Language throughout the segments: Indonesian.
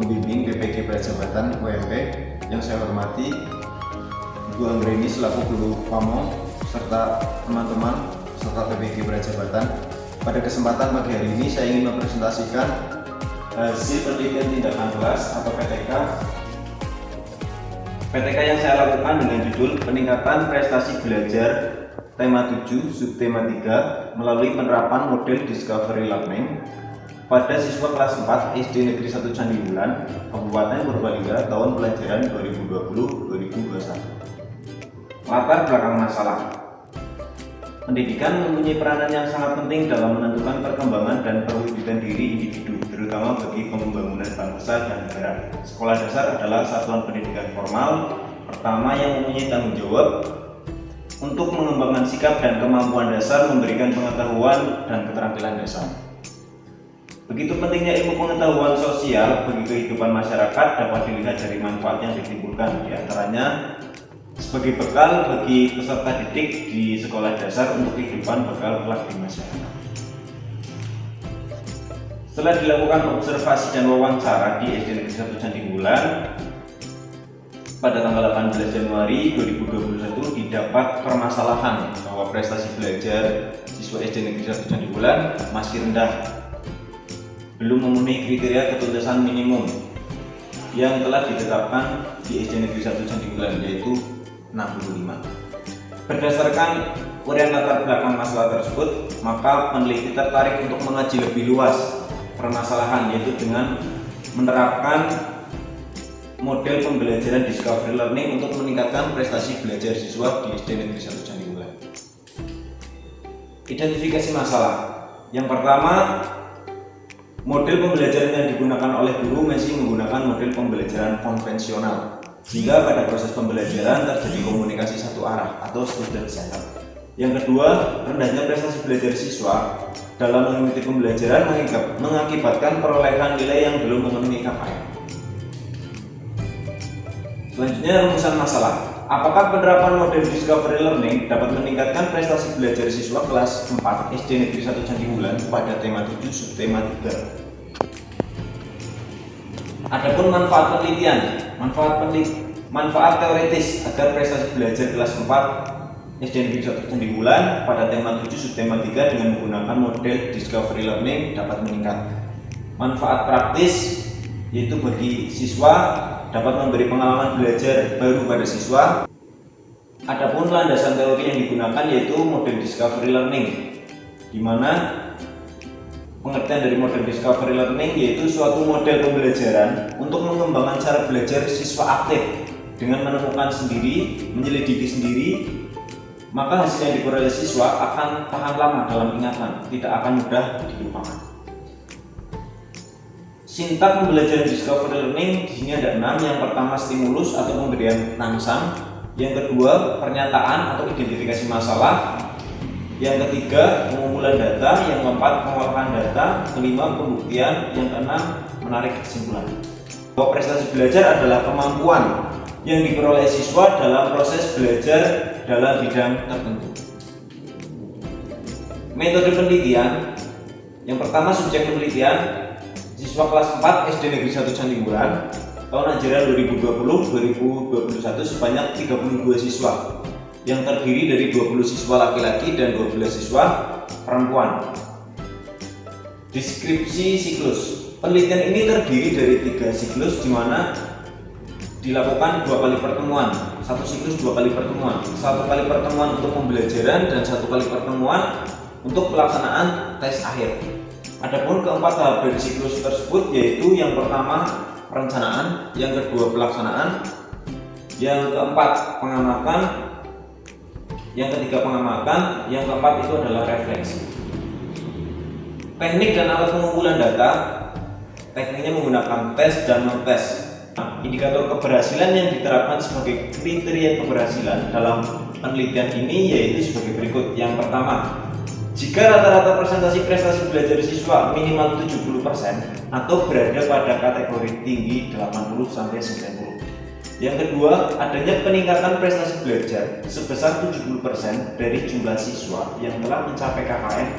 Pembimbing BPK Prajabatan UMP yang saya hormati Ibu Anggreni selaku Guru Pamong serta teman-teman serta BPK Prajabatan. Pada kesempatan pagi hari ini saya ingin mempresentasikan hasil penelitian tindakan kelas atau PTK yang saya lakukan dengan judul Peningkatan Prestasi Belajar Tema 7 Subtema 3 melalui penerapan model Discovery Learning pada siswa kelas 4 SD Negeri 1 Candiwulan, Kabupaten Purbalingga tahun pelajaran 2020-2021. Latar belakang masalah. Pendidikan mempunyai peranan yang sangat penting dalam menentukan perkembangan dan perwujudan diri individu, terutama bagi pembangunan bangsa dan negara. Sekolah dasar adalah satuan pendidikan formal pertama yang mempunyai tanggung jawab untuk mengembangkan sikap dan kemampuan dasar, memberikan pengetahuan dan keterampilan dasar. Begitu pentingnya ilmu pengetahuan sosial bagi kehidupan masyarakat dapat dilihat dari manfaat yang ditimbulkan, diantaranya sebagai bekal bagi peserta didik di sekolah dasar untuk kehidupan bekal kelak di masyarakat. Setelah dilakukan observasi dan wawancara di SD Negeri 1 Candiwulan pada tanggal 18 Januari 2021 didapat permasalahan bahwa prestasi belajar siswa SD Negeri 1 Candiwulan masih rendah, belum memenuhi kriteria ketuntasan minimum yang telah ditetapkan di SD Negeri 1 Candiwulan, yaitu 65. Berdasarkan uraian latar belakang masalah tersebut, maka peneliti tertarik untuk mengaji lebih luas permasalahan, yaitu dengan menerapkan model pembelajaran Discovery Learning untuk meningkatkan prestasi belajar siswa di SD Negeri 1 Candiwulan. Identifikasi masalah. Yang pertama, model pembelajaran yang digunakan oleh guru masih menggunakan model pembelajaran konvensional, sehingga pada proses pembelajaran terjadi komunikasi satu arah atau student center. Yang kedua, rendahnya prestasi belajar siswa dalam mengikuti pembelajaran mengakibatkan perolehan nilai yang belum memenuhi KPM. Selanjutnya, rumusan masalah. Apakah penerapan model Discovery Learning dapat meningkatkan prestasi belajar siswa kelas 4 SD Negeri 1 Candiwulan pada tema 7 subtema 3? Adapun manfaat penelitian, manfaat teoritis agar prestasi belajar kelas 4 SD Negeri 1 Candiwulan pada tema 7 subtema 3 dengan menggunakan model Discovery Learning dapat meningkat. Manfaat praktis yaitu bagi siswa dapat memberi pengalaman belajar baru pada siswa. Adapun landasan teori yang digunakan yaitu model Discovery Learning, di mana pengertian dari model Discovery Learning yaitu suatu model pembelajaran untuk mengembangkan cara belajar siswa aktif dengan menemukan sendiri, menyelidiki sendiri, maka hasil yang diperoleh siswa akan tahan lama dalam ingatan, tidak akan mudah dilupakan. Sintak pembelajaran Discovery Learning di sini ada 6. Yang pertama, stimulus atau pemberian rangsang. Yang kedua, pernyataan atau identifikasi masalah. Yang ketiga, pengumpulan data. Yang keempat, pengolahan data. Kelima, pembuktian. Yang keenam, menarik kesimpulan. Bahwa prestasi belajar adalah kemampuan yang diperoleh siswa dalam proses belajar dalam bidang tertentu. Metode penelitian. Yang pertama, subjek penelitian siswa kelas 4 SD Negeri 1 Candiwulan tahun ajaran 2020-2021 sebanyak 32 siswa yang terdiri dari 20 siswa laki-laki dan 12 siswa perempuan. Deskripsi siklus. Penelitian ini terdiri dari 3 siklus, di mana dilakukan 2 kali pertemuan. Satu siklus 2 kali pertemuan. 1 kali pertemuan untuk pembelajaran dan 1 kali pertemuan untuk pelaksanaan tes akhir. Adapun keempat tahap dari siklus tersebut yaitu yang pertama perencanaan, yang kedua pelaksanaan, yang keempat pengamatan, yang ketiga pengamatan, yang keempat itu adalah refleksi. Teknik dan alat pengumpulan data. Tekniknya menggunakan tes dan non-tes. Indikator keberhasilan yang diterapkan sebagai kriteria keberhasilan dalam penelitian ini yaitu sebagai berikut. Yang pertama, jika rata-rata presentasi prestasi belajar siswa minimal 70% atau berada pada kategori tinggi 80-90. Yang kedua, adanya peningkatan prestasi belajar sebesar 70% dari jumlah siswa yang telah mencapai KKM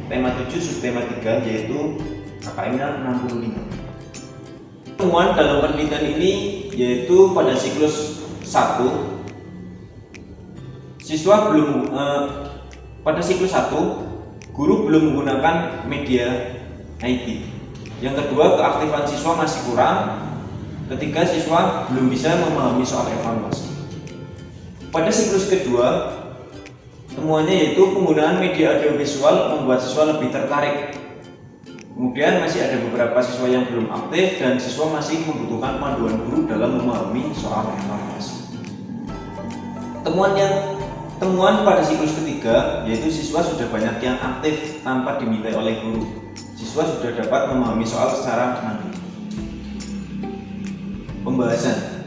tema 7 subtema 3 yaitu KKM-nya 65. temuan dalam penelitian ini yaitu pada siklus 1 siswa belum pada siklus 1 guru belum menggunakan media IT. Yang kedua, keaktifan siswa masih kurang. Ketiga, siswa belum bisa memahami soal evaluasi. Pada siklus kedua, temuannya yaitu penggunaan media audiovisual membuat siswa lebih tertarik. Kemudian masih ada beberapa siswa yang belum aktif dan siswa masih membutuhkan panduan guru dalam memahami soal evaluasi. Temuan pada siklus ketiga yaitu siswa sudah banyak yang aktif tanpa diminta oleh guru. Siswa sudah dapat memahami soal secara mandiri. Pembahasan.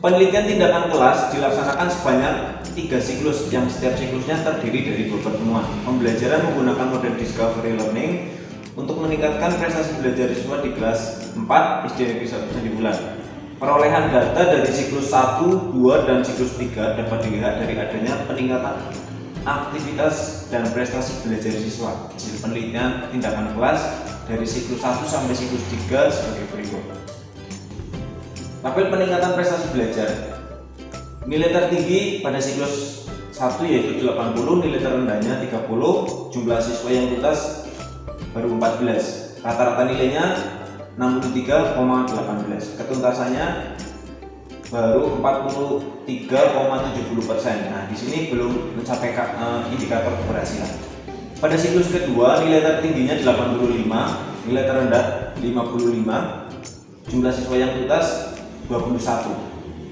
Penelitian tindakan kelas dilaksanakan sebanyak 3 siklus yang setiap siklusnya terdiri dari 2 pertemuan. Pembelajaran menggunakan model discovery learning untuk meningkatkan prestasi belajar siswa di kelas 4 SD Negeri 1 Candigulan. Perolehan data dari siklus 1, 2, dan siklus 3 dapat dilihat dari adanya peningkatan aktivitas dan prestasi belajar siswa. Hasil penelitian tindakan kelas dari siklus 1 sampai siklus 3 sebagai berikut. Tabel peningkatan prestasi belajar. Nilai tertinggi pada siklus 1 yaitu 80, nilai terendahnya 30, jumlah siswa yang tuntas baru 14. Rata-rata nilainya 63,18. Ketuntasannya baru 43,70%. Nah, di sini belum mencapai indikator keberhasilan. Pada siklus kedua, nilai tertingginya 85, nilai terendah 55, jumlah siswa yang tuntas 21.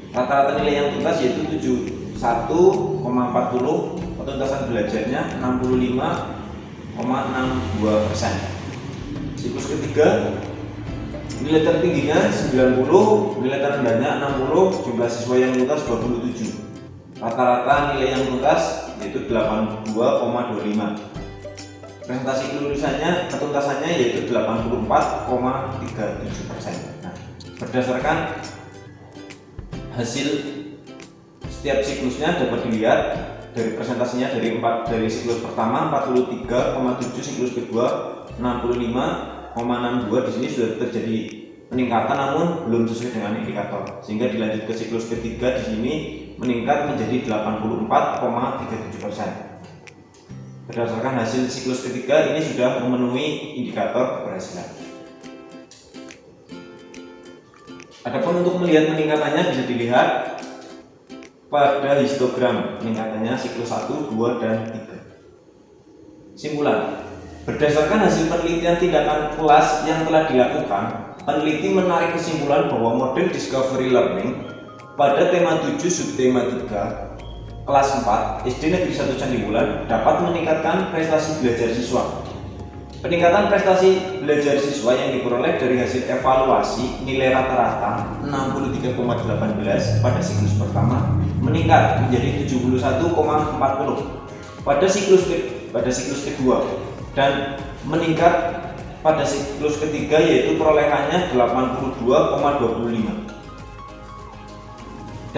Rata-rata nilai yang tuntas yaitu 71,40, ketuntasan belajarnya 65,62%. Siklus ketiga, nilai tertingginya 90, nilai terendahnya 60, jumlah siswa yang tuntas 27. Rata-rata nilai yang tuntas yaitu 82,25. Presentasi kelulusannya, ketuntasannya yaitu 84,37%. Nah, berdasarkan hasil setiap siklusnya dapat dilihat dari presentasinya dari siklus pertama 43,7, siklus kedua 65,62. Di sini sudah terjadi peningkatan namun belum sesuai dengan indikator, sehingga dilanjut ke siklus ketiga di sini meningkat menjadi 84,37%. Berdasarkan hasil siklus ketiga ini sudah memenuhi indikator keberhasilan. Adapun untuk melihat peningkatannya bisa dilihat pada histogram peningkatannya siklus 1, 2, dan 3. Simpulan. Berdasarkan hasil penelitian tindakan kelas yang telah dilakukan, peneliti menarik kesimpulan bahwa model discovery learning pada tema 7 subtema 3 kelas 4 SD Negeri 1 Candigulan dapat meningkatkan prestasi belajar siswa. Peningkatan prestasi belajar siswa yang diperoleh dari hasil evaluasi nilai rata-rata 63,18 pada siklus pertama meningkat menjadi 71,40 pada siklus kedua dan meningkat pada siklus ketiga yaitu perolehannya 82,25.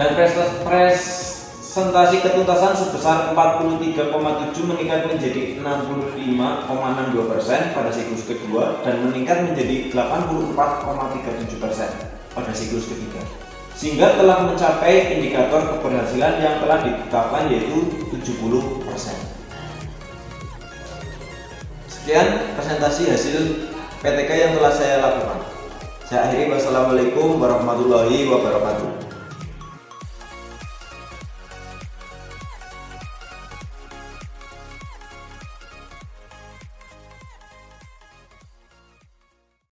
Dan presentasi ketuntasan sebesar 43,7 meningkat menjadi 65,62% pada siklus kedua dan meningkat menjadi 84,37% pada siklus ketiga, sehingga telah mencapai indikator keberhasilan yang telah ditetapkan yaitu 70%. Sekian presentasi hasil PTK yang telah saya lakukan. Saya akhiri, wassalamualaikum warahmatullahi wabarakatuh.